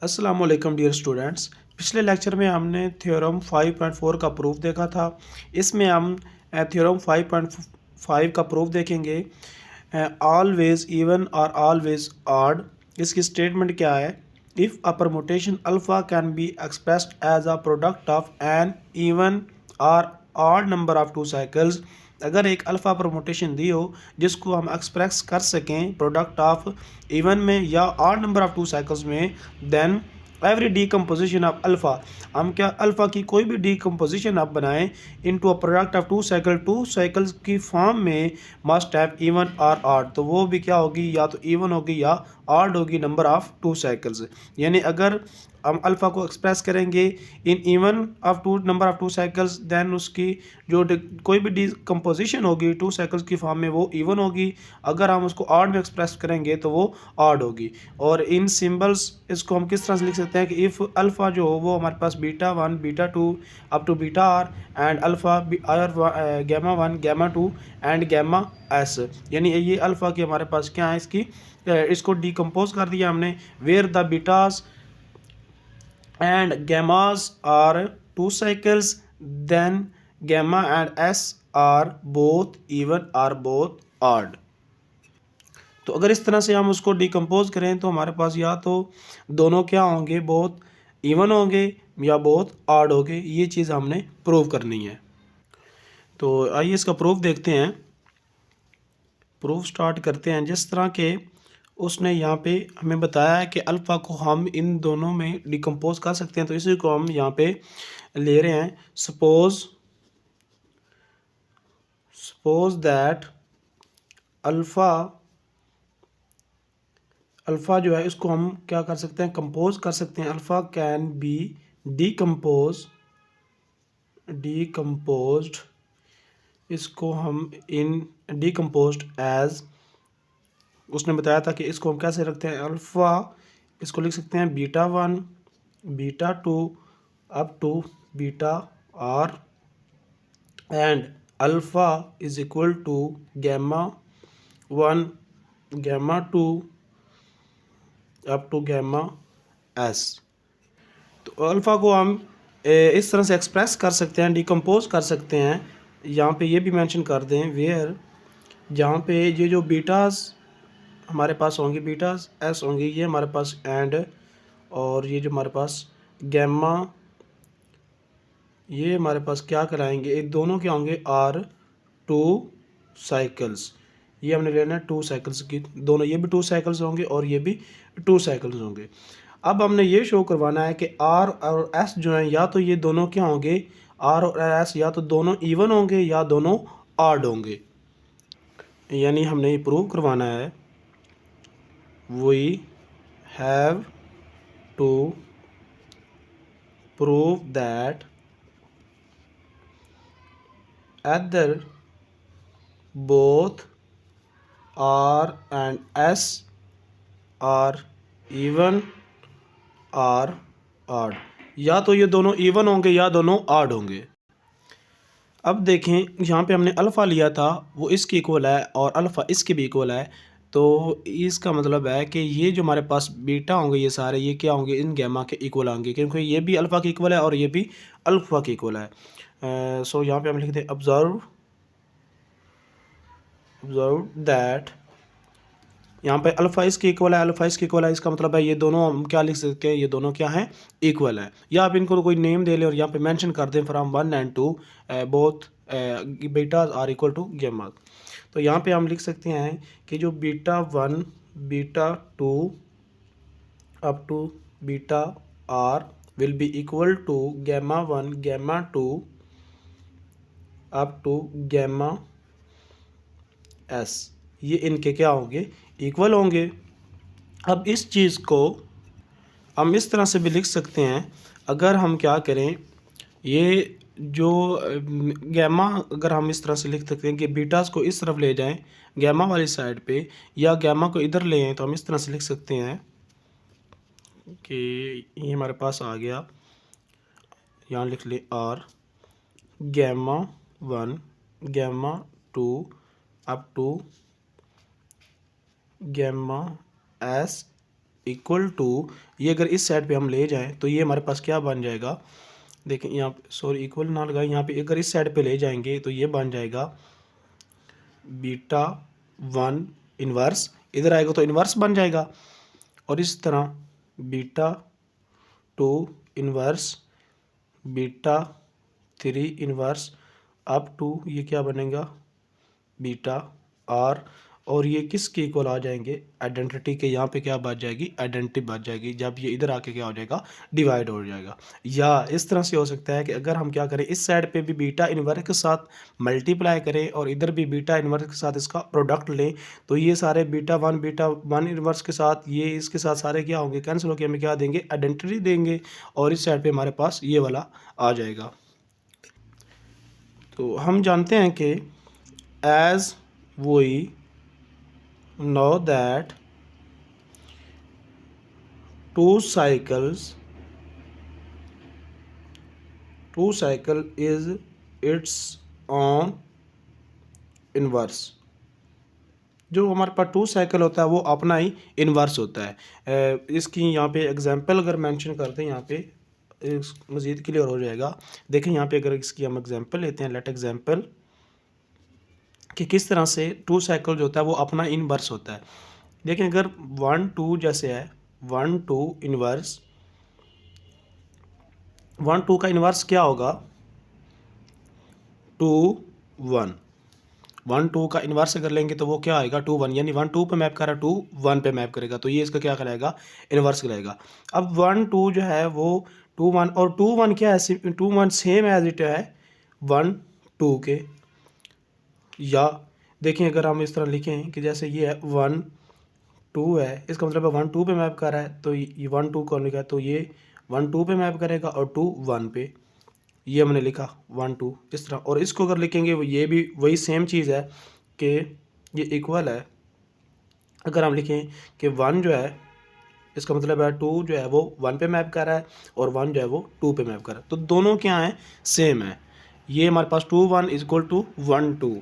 अस्सलाम वालेकुम dear students. पिछले लेक्चर में हमने थ्योरम 5.4 का प्रूफ देखा था। इसमें हम थ्योरम 5.5 का प्रूफ देखेंगे। ऑलवेज इवन और ऑलवेज ऑड। इसकी स्टेटमेंट क्या है? If a permutation alpha can be expressed as a product of an even और odd number of two cycles. अगर एक अल्फ़ा परमुटेशन दी हो जिसको हम एक्सप्रेस कर सकें प्रोडक्ट ऑफ इवन में या odd number of two cycles में, then every decomposition of alpha, हम क्या अल्फ़ा की कोई भी डीकम्पोजिशन आप बनाएं into a product of two cycles की फॉर्म में मस्ट हैव इवन और ऑड, तो वो भी क्या होगी, या तो इवन होगी या ऑड होगी नंबर ऑफ टू साइकिल्स। यानी अगर हम अल्फ़ा को एक्सप्रेस करेंगे in even of two number of two cycles, then उसकी जो कोई भी डीकम्पोजिशन होगी टू साइकिल्स की फॉर्म में वो इवन होगी। अगर हम उसको ऑड में एक्सप्रेस करेंगे तो वो ऑड होगी। और इन सिंबल्स इसको हम किस तरह से लिख सकते हैं कि इफ़ अल्फ़ा जो हो वो हमारे पास beta 1 beta 2 up to beta R and alpha gamma 1 gamma 2 and gamma S. यानी ये अल्फ़ा की हमारे पास क्या है, इसको डीकम्पोज कर दिया हमने। Where the betas and gammas are two cycles, then gamma and s are both even or both odd। तो अगर इस तरह से हम उसको डिकम्पोज करें तो हमारे पास या तो दोनों क्या होंगे, बहुत इवन होंगे या बहुत ऑड होंगे। ये चीज़ हमने प्रूव करनी है। तो आइए इसका प्रूफ देखते हैं। प्रूफ स्टार्ट करते हैं। जिस तरह के उसने यहाँ पे हमें बताया है कि अल्फ़ा को हम इन दोनों में डिकम्पोज कर सकते हैं, तो इसी को हम यहाँ पे ले रहे हैं। सपोज दैट अल्फ़ा जो है इसको हम क्या कर सकते हैं, कंपोज कर सकते हैं। अल्फ़ा कैन बी डीकम्पोज्ड, इसको हम इन डीकम्पोज्ड एज, उसने बताया था कि इसको हम कैसे रखते हैं। अल्फ़ा इसको लिख सकते हैं beta 1 beta 2 up to beta R and alpha is equal to gamma 1 gamma 2 up to gamma S. तो अल्फ़ा को हम इस तरह से एक्सप्रेस कर सकते हैं, डिकम्पोज कर सकते हैं। यहाँ पे ये भी मेंशन कर दें वेयर, जहाँ पे ये जो बीटास हमारे पास होंगे, बीटास एस होंगे, ये हमारे पास एंड, और ये जो हमारे पास गैमा, ये हमारे पास क्या कराएंगे, ये दोनों क्या होंगे, आर टू साइकिल्स। ये हमने लेना है टू साइकिल्स की, दोनों ये भी टू साइकिल्स होंगे और ये भी टू साइकिल्स होंगे। अब हमने ये शो करवाना है कि आर और एस जो हैं, या तो ये दोनों क्या होंगे, आर और एस या तो दोनों इवन होंगे या दोनों ऑड होंगे। यानी हमने ये प्रूव करवाना है, we have to prove that either both R and S are even or odd, या तो ये दोनों इवन होंगे या दोनों ऑड होंगे। अब देखें यहाँ पे हमने अल्फ़ा लिया था, वो इसके इक्वल है और अल्फ़ा इसके भी इक्वल है। तो इसका मतलब है कि ये जो हमारे पास बीटा होंगे ये सारे, ये क्या होंगे, इन गैमा के इक्वल होंगे, क्योंकि ये भी अल्फ़ा के इक्वल है और ये भी अल्फ़ा के इक्वल है। सो यहाँ पे हम लिखते हैं ऑब्जर्व दैट, यहाँ पे अल्फ़ा इसके इक्वल है, अल्फ़ा इसके इक्वल है, इसका मतलब है ये दोनों हम क्या लिख सकते हैं, ये दोनों क्या हैं, इक्वल है। या आप इनको कोई नेम दे लें और यहाँ पे मेंशन कर दें from 1 and 2 both betas are equal to gamma. तो यहाँ पे हम लिख सकते हैं कि जो beta 1 beta 2 up to beta R will be equal to gamma 1 gamma 2 up to gamma S. ये इनके क्या होंगे, इक्वल होंगे। अब इस चीज़ को हम इस तरह से भी लिख सकते हैं, अगर हम क्या करें, ये जो गैमा, अगर हम इस तरह से लिख सकते हैं कि बीटास को इस तरफ ले जाएं गैमा वाली साइड पे, या गैमा को इधर ले आएं, तो हम इस तरह से लिख सकते हैं कि ये हमारे पास आ गया, यहाँ लिख ले R gamma 1 gamma 2 up to gamma S equal to, ये अगर इस साइड पे हम ले जाएं तो ये हमारे पास क्या बन जाएगा, देखें यहाँ पे, सॉरी इक्वल ना लगाए, यहाँ पे अगर इस साइड पे ले जाएंगे तो ये बन जाएगा बीटा 1 इन्वर्स, इधर आएगा तो इन्वर्स बन जाएगा, और इस तरह beta 2 inverse, beta 3 inverse up to ये क्या बनेगा बीटा आर, और ये किसके इक्वल आ जाएंगे, आइडेंटिटी के, यहाँ पे क्या बच जाएगी, आइडेंटिटी बच जाएगी, जब ये इधर आके क्या हो जाएगा, डिवाइड हो जाएगा। या इस तरह से हो सकता है कि अगर हम क्या करें, इस साइड पे भी बीटा इन्वर्स के साथ मल्टीप्लाई करें और इधर भी बीटा इन्वर्स के साथ इसका प्रोडक्ट लें, तो ये सारे बीटा वन इन्वर्स के साथ ये इसके साथ सारे क्या होंगे, कैंसिल होकर हमें क्या देंगे, आइडेंटिटी देंगे, और इस साइड पर हमारे पास ये वाला आ जाएगा। तो हम जानते हैं कि as we know that two cycle is its own inverse, जो हमारे पास 2 साइकिल होता है वो अपना ही इन्वर्स होता है। इसकी यहाँ पे एग्जांपल अगर मेंशन करते हैं, यहाँ पे मज़ीद क्लियर हो जाएगा। देखें यहाँ पे अगर इसकी हम एग्जांपल लेते हैं, लेट एग्जांपल कि किस तरह से 2 साइकिल जो होता है वो अपना इन्वर्स होता है। देखें अगर 1 2 जैसे है, 1 2 इन्वर्स, 1 2 का इन्वर्स क्या होगा, 2 1, 1 2 का इन्वर्स अगर लेंगे तो वो क्या आएगा, 2 1, यानी 1 2 पे मैप कर रहा है, 2 1 पे मैप करेगा, तो ये इसका क्या कराएगा, इन्वर्स कराएगा। अब 1 2 जो है वो 2 1, और 2 1 क्या है, 2 1 सेम एज इट है 1 2 के। या देखें अगर हम इस तरह लिखें कि जैसे ये है 1 2 है, इसका मतलब है 1 2 पे मैप कर रहा है, तो ये 1 2 कौन लिखा है, तो ये 1 2 पे मैप करेगा और 2 1 पे, ये हमने लिखा 1 2 इस तरह। और इसको अगर लिखेंगे ये भी वही सेम चीज़ है कि ये इक्वल है, अगर हम लिखें कि 1 जो है इसका मतलब है 2 जो है वो 1 पे मैप कर रहा है और 1 जो है वो 2 पे मैप कर रहा है, तो दोनों क्या हैं, सेम है। ये हमारे पास 2 1 इज इक्वल टू 1 2,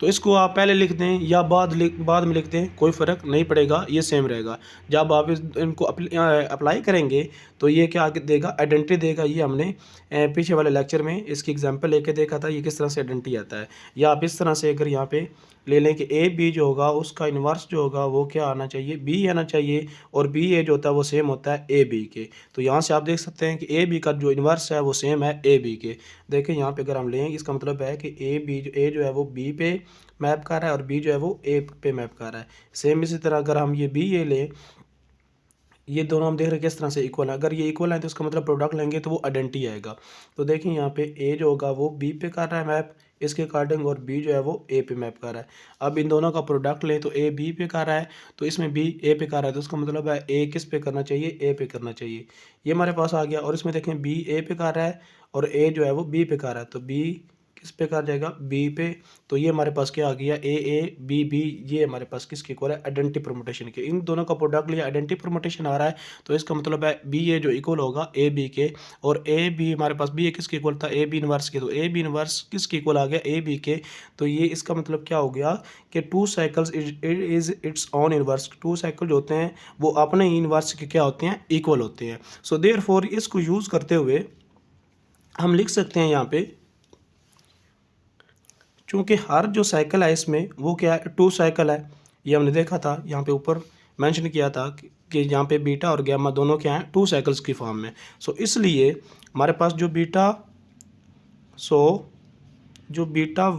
तो इसको आप पहले लिख दें या बाद में लिख दें, कोई फ़र्क नहीं पड़ेगा, ये सेम रहेगा। जब आप इनको अप्लाई करेंगे तो ये क्या देगा, आइडेंटिटी देगा। ये हमने पीछे वाले लेक्चर में इसकी एग्जांपल लेके देखा था, ये किस तरह से आइडेंटिटी आता है। या आप इस तरह से अगर यहाँ पे ले लें कि ए बी जो होगा उसका इन्वर्स जो होगा वो क्या आना चाहिए, बी आना चाहिए, और बी ए जो होता है वो सेम होता है ए बी के। तो यहाँ से आप देख सकते हैं कि ए बी का जो इन्वर्स है वो सेम है ए बी के। देखें यहाँ पे अगर हम लें, इसका मतलब है कि ए जो है वो बी पे मैप कर रहा है और बी जो है वो ए पे मैप कर रहा है। सेम इसी तरह अगर हम ये बी ए लें, ये दोनों हम देख रहे हैं किस तरह से इक्वल है। अगर ये इक्वल है तो इसका मतलब प्रोडक्ट लेंगे तो वो आइडेंटिटी आएगा। तो देखिए यहाँ पे ए जो होगा वो बी पे कर रहा है मैप इसके अकॉर्डिंग, और बी जो है वो ए पे मैप कर रहा है। अब इन दोनों का प्रोडक्ट लें तो ए बी पे कर रहा है, तो इसमें बी ए पे कर रहा है, तो उसका मतलब है ए किस पे करना चाहिए, ए पे करना चाहिए। ये हमारे पास आ गया। और इसमें देखें बी ए पे कर रहा है और ए जो है वो बी पे कर रहा है, तो बी किस पे कर जाएगा, बी पे। तो ये हमारे पास क्या आ गया, ए बी बी, ये हमारे पास किसके इक्वल है, आइडेंटिटी परमुटेशन के। इन दोनों का प्रोडक्ट लिया, आइडेंटिटी परमुटेशन आ रहा है, तो इसका मतलब है बी ए जो इक्वल होगा ए बी के, और ए बी हमारे पास बी ए किसके इक्वल था, ए बी इनवर्स के, तो ए बी इनवर्स किसके इक्वल आ गया, ए बी के। तो ये इसका मतलब क्या हो गया कि 2 cycles is it's on inverse, 2 cycle जो होते हैं वो अपने ही इनवर्स के क्या होते हैं, इक्वल होते हैं। सो देयरफॉर इसको यूज़ करते हुए हम लिख सकते हैं यहाँ पे, चूँकि हर जो साइकिल है इसमें वो क्या है, 2 साइकिल है। ये हमने देखा था, यहाँ पे ऊपर मेंशन किया था कि यहाँ पे बीटा और गैमा दोनों क्या हैं, 2 साइकिल्स की फॉर्म में। सो इसलिए हमारे पास जो बीटा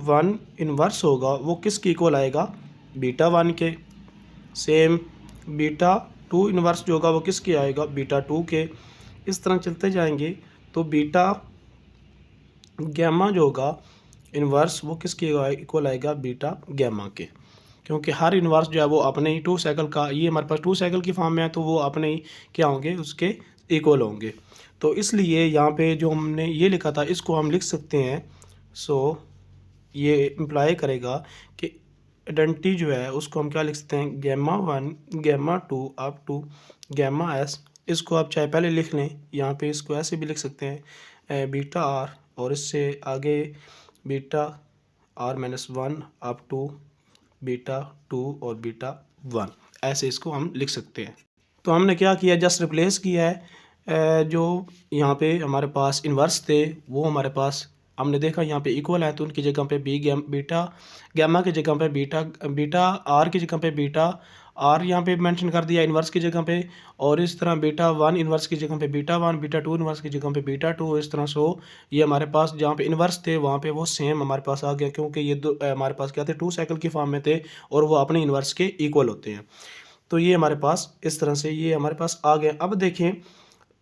1 इन्वर्स होगा वो किसके इक्वल आएगा, बीटा 1 के। सेम बीटा 2 इन्वर्स जो होगा वो किसके आएगा, बीटा 2 के। इस तरह चलते जाएंगे तो बीटा गैमा जो होगा इन्वर्स वो किसके इक्वल आएगा, बीटा गैमा के। क्योंकि हर इन्वर्स जो है वो अपने ही 2 साइकिल का, ये हमारे पास 2 साइकिल की फॉर्म में है, तो वो अपने ही क्या होंगे, उसके इक्वल होंगे। तो इसलिए यहाँ पे जो हमने ये लिखा था इसको हम लिख सकते हैं। सो ये इम्प्लाई करेगा कि आइडेंटिटी जो है उसको हम क्या लिख सकते हैं, gamma 1 gamma 2 up to gamma S. इसको आप चाहे पहले लिख लें, यहाँ पे इसको ऐसे भी लिख सकते हैं बीटा आर, और इससे आगे beta R -1 up to beta 2 और बीटा 1, ऐसे इसको हम लिख सकते हैं। तो हमने क्या किया, जस्ट रिप्लेस किया है जो यहाँ पे हमारे पास इन्वर्स थे वो हमारे पास हमने देखा यहाँ पे इक्वल है, तो उनकी जगह पे बीटा गैमा की जगह पे बीटा आर की जगह पे बीटा आर यहाँ पे मेंशन कर दिया इन्वर्स की जगह पे, और इस तरह बीटा वन इन्वर्स की जगह पे beta one, beta to inverse की जगह पे बीटा टू, इस तरह सो ये हमारे पास जहाँ पे इन्वर्स थे वहाँ पे वो सेम हमारे पास आ गया, क्योंकि ये दो हमारे पास क्या थे, 2 साइकिल की फॉर्म में थे और वो अपने इन्वर्स के इक्वल होते हैं। तो ये हमारे पास इस तरह से ये हमारे पास आ गए। अब देखें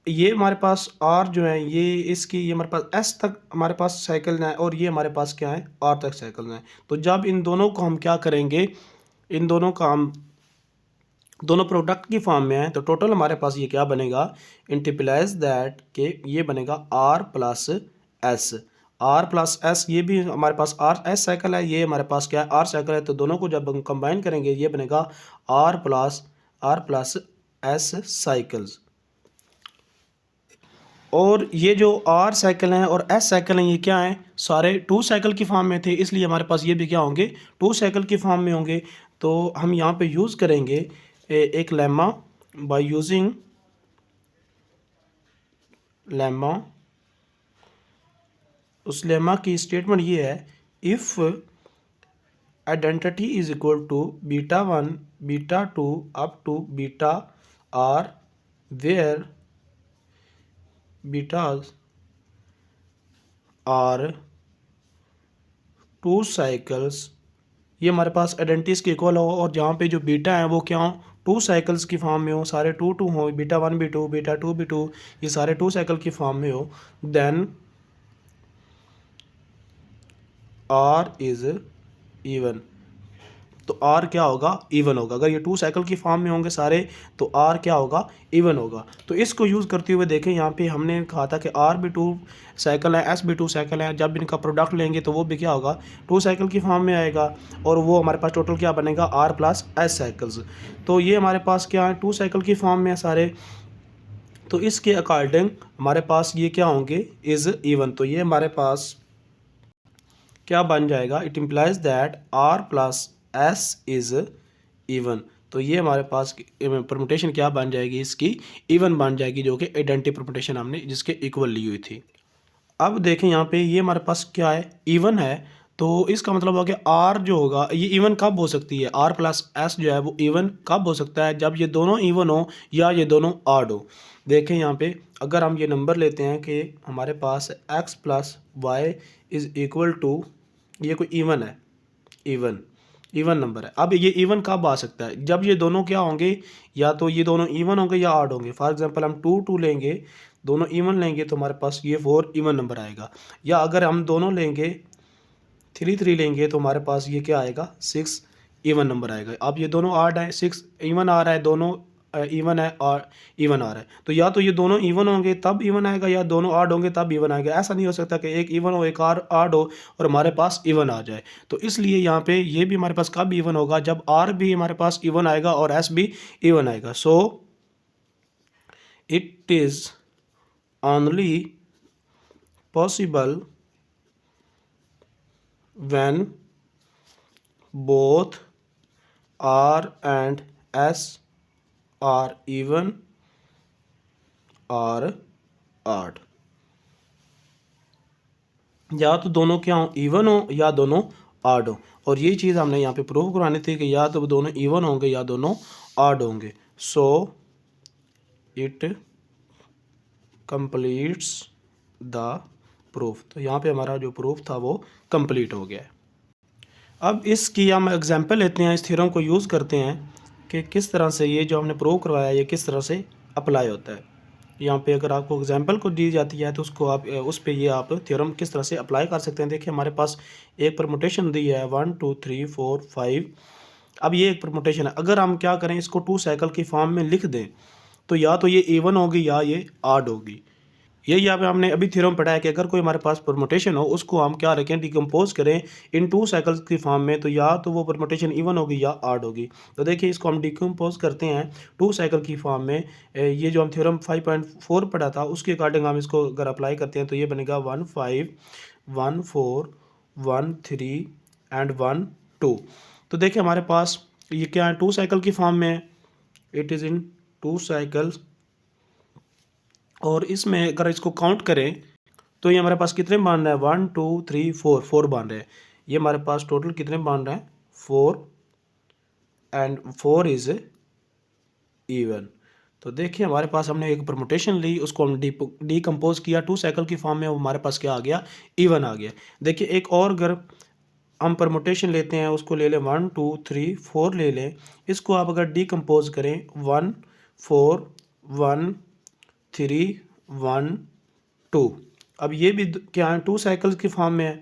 ये हमारे पास आर जो है ये इसकी ये हमारे पास एस तक हमारे पास साइकिल है और ये हमारे पास क्या है आर तक साइकिल है। तो जब इन दोनों को हम क्या करेंगे, इन दोनों का हम दोनों प्रोडक्ट की फॉर्म में है, तो टोटल हमारे पास ये क्या बनेगा, इंटिप्लाइज दैट के ये बनेगा R plus S. R plus S ये भी हमारे पास आर एस साइकिल है, ये हमारे पास क्या है आर साइकिल है, तो दोनों को जब हम कंबाइन करेंगे ये बनेगा आर प्लस एस साइकिल्स। और ये जो आर साइकिल हैं और एस साइकिल हैं ये क्या हैं, सारे 2 साइकिल की फॉर्म में थे, इसलिए हमारे पास ये भी क्या होंगे 2 साइकिल की फॉर्म में होंगे। तो हम यहाँ पे यूज़ करेंगे एक लेमा, बाय यूजिंग लेमा। उस लेमा की स्टेटमेंट ये है, if identity is equal to beta one beta two up to beta R where betas are 2 cycles, ये हमारे पास आइडेंटिटीज के इक्वल हो और जहाँ पे जो बीटा है वो क्या हो 2 साइकिल्स की फॉर्म में हो, सारे 2 हो, बीटा वन भी 2 बीटा टू भी 2, ये सारे 2 साइकिल की फॉर्म में हो, देन आर इज इवन। तो आर क्या होगा, इवन होगा। अगर ये 2 साइकिल की फॉर्म में होंगे सारे तो आर क्या होगा, इवन होगा। तो इसको यूज़ करते हुए देखें यहाँ पे हमने कहा था कि आर भी 2 साइकिल है, एस भी 2 साइकिल है, जब इनका प्रोडक्ट लेंगे तो वो भी क्या होगा 2 साइकिल की फॉर्म में आएगा, और वो हमारे पास टोटल क्या बनेगा आर प्लस एस साइकिल्स। तो ये हमारे पास क्या है 2 साइकिल की फॉर्म में है सारे, तो इसके अकॉर्डिंग हमारे पास ये क्या होंगे इज़ इवन। तो ये हमारे पास क्या बन जाएगा, it implies that R plus S is even. तो ये हमारे पास परमुटेशन क्या बन जाएगी, इसकी इवन बन जाएगी, जो कि आइडेंटिटी परमुटेशन हमने जिसके इक्वल ली हुई थी। अब देखें यहाँ पे ये हमारे पास क्या है, इवन है, तो इसका मतलब हो गया आर जो होगा ये इवन कब हो सकती है, आर प्लस एस जो है वो इवन कब हो सकता है, जब ये दोनों इवन हो या ये दोनों ऑड हो। देखें यहाँ पे अगर हम ये नंबर लेते हैं कि हमारे पास x plus y is equal to, ये कोई इवन है, इवन नंबर है। अब ये इवन कब आ सकता है, जब ये दोनों क्या होंगे, या तो ये दोनों इवन होंगे या ऑड होंगे। फॉर एग्जांपल हम 2 लेंगे, दोनों इवन लेंगे तो हमारे पास ये 4 इवन नंबर आएगा, या अगर हम दोनों लेंगे 3 लेंगे तो हमारे पास ये क्या आएगा 6 इवन नंबर आएगा। अब ये दोनों ऑड है, 6 इवन आ रहा है, दोनों इवन है और इवन आ रहा है, तो या तो ये दोनों इवन होंगे तब इवन आएगा या दोनों ऑड होंगे तब इवन आएगा। ऐसा नहीं हो सकता कि एक इवन हो एक ऑड हो और हमारे पास इवन आ जाए। तो इसलिए यहाँ पे ये भी हमारे पास कब इवन होगा, जब आर भी हमारे पास इवन आएगा और एस भी इवन आएगा। So it is only possible when both R and S are even or odd। या तो दोनों क्या हो इवन हो या दोनों ऑड हो, और ये चीज़ हमने यहाँ पे प्रूव करवानी थी कि या तो दोनों इवन होंगे या दोनों ऑड होंगे। So it completes the proof. तो यहाँ पे हमारा जो प्रूफ था वो कंप्लीट हो गया है। अब इसकी हम एग्जांपल लेते हैं, इस थ्योरम को यूज़ करते हैं कि किस तरह से ये जो हमने प्रूव करवाया ये किस तरह से अप्लाई होता है। यहाँ पे अगर आपको एग्जांपल को दी जाती है तो उसको आप उस पे ये आप थ्योरम किस तरह से अप्लाई कर सकते हैं। देखिए हमारे पास एक परमुटेशन दी है 1 2 3 4 5। अब ये एक परमुटेशन है, अगर हम क्या करें इसको 2 साइकिल की फॉर्म में लिख दें तो या तो ये इवन होगी या ये ऑड होगी। ये यहाँ पे हमने अभी थ्योरम पढ़ा है कि अगर कोई हमारे पास परमुटेशन हो उसको हम क्या रखें डिकम्पोज करें इन 2 साइकिल्स की फॉर्म में, तो या तो वो परमुटेशन इवन होगी या ऑड होगी। तो देखिए इसको हम डिकम्पोज करते हैं 2 साइकिल की फॉर्म में। ये जो हम थ्योरम 5.4 पढ़ा था उसके अकॉर्डिंग हम इसको अगर अप्लाई करते हैं तो ये बनेगा 1 5 1 4 1 3 एंड 1 2। तो देखिए हमारे पास ये क्या है, 2 साइकिल की फॉर्म में है, इट इज़ इन 2 साइकिल्स। और इसमें अगर इसको काउंट करें तो ये हमारे पास कितने बांध रहे हैं, 1 2 3 4, 4 बांध रहे हैं। ये हमारे पास टोटल कितने बांध रहे हैं, 4, एंड 4 इज़ इवन। तो देखिए हमारे पास हमने एक परमुटेशन ली, उसको हम डीकम्पोज किया 2 साइकिल की फॉर्म में, वो हमारे पास क्या आ गया, इवन आ गया। देखिए एक और अगर हम परमुटेशन लेते हैं, उसको ले लें 1 2 3 4 ले लें, इसको आप अगर डीकम्पोज करें 1 4 1 3 1 2, अब ये भी क्या है, 2 साइकिल्स की फॉर्म में है।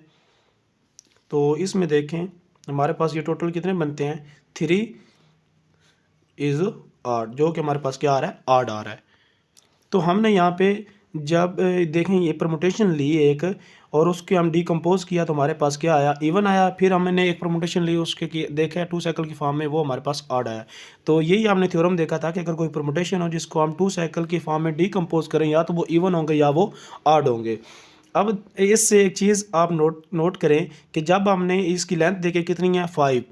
तो इसमें देखें हमारे पास ये टोटल कितने बनते हैं, 3 इज़ आड, जो कि हमारे पास क्या आ रहा है, आड आ रहा है। तो हमने यहाँ पे जब देखें ये परमुटेशन ली एक, और उसके हम डीकम्पोज किया तो हमारे पास क्या आया, इवन आया। फिर हमने एक परमुटेशन ली, उसके देखा 2 साइकिल की फॉर्म में, वो हमारे पास आड आया। तो यही हमने थ्योरम देखा था कि अगर कोई परमुटेशन हो जिसको हम 2 साइकिल की फॉर्म में डीकम्पोज करें, या तो वो इवन होंगे या वो आड होंगे। अब इससे एक चीज़ आप नोट करें कि जब हमने इसकी लेंथ देखी कितनी है, 5,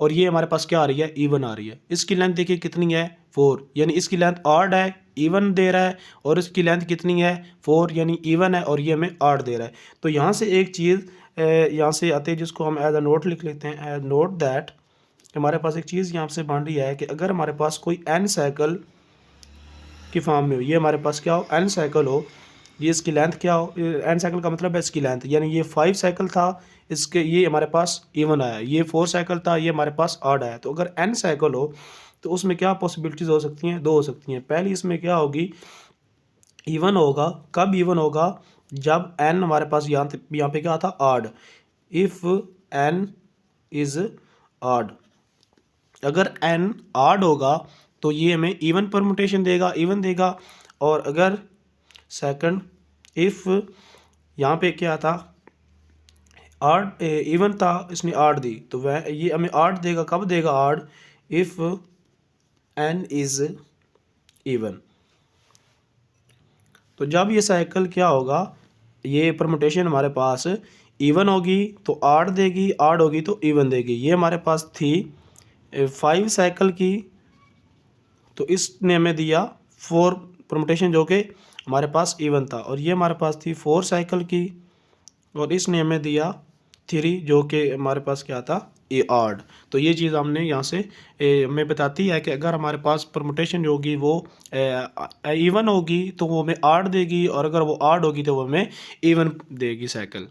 और ये हमारे पास क्या आ रही है, इवन आ रही है। इसकी लेंथ देखिए कितनी है, 4, यानी इसकी लेंथ आड है, इवन दे रहा है, और इसकी लेंथ कितनी है, 4, यानी इवन है, और ये हमें आड दे रहा है। तो यहाँ से एक चीज़ यहाँ से आते हैं जिसको हम एज अ नोट लिख लेते हैं, एज नोट दैट हमारे पास एक चीज़ यहाँ से बन रही है कि अगर हमारे पास कोई n साइकिल की फॉर्म में हो, ये हमारे पास क्या हो, n साइकिल हो, ये इसकी लेंथ क्या हो, n साइकिल का मतलब है इसकी लेंथ, यानी ये 5 साइकिल था, इसके ये हमारे पास इवन आया, ये 4 साइकिल था, ये हमारे पास ऑड आया। तो अगर n साइकिल हो तो उसमें क्या पॉसिबिलिटीज़ हो सकती हैं, 2 हो सकती हैं। पहली इसमें क्या होगी, इवन होगा। कब इवन होगा, जब n हमारे पास यहाँ पे क्या था, odd, if n is odd. अगर n ऑड होगा तो ये हमें इवन परमुटेशन देगा, इवन देगा। और अगर सेकंड, इफ़ यहाँ पे क्या था, आठ इवन था, इसने 8 दी, तो वह ये हमें 8 देगा। कब देगा 8, इफ़ n इज़ इवन। तो जब ये साइकिल क्या होगा, ये परमुटेशन हमारे पास इवन होगी तो 8 देगी, 8 होगी तो इवन देगी। ये हमारे पास थी 5 साइकिल की, तो इसने हमें दिया 4 परमुटेशन जो कि हमारे पास इवन था। और ये हमारे पास थी 4 साइकिल की, और इसने हमें दिया 3 जो कि हमारे पास क्या था, ए ऑड। तो ये चीज़ हमने यहाँ से हमें बताती है कि अगर हमारे पास परमुटेशन होगी वो इवन होगी तो वो हमें ऑड देगी, और अगर वो ऑड होगी तो वो हमें इवन देगी साइकिल।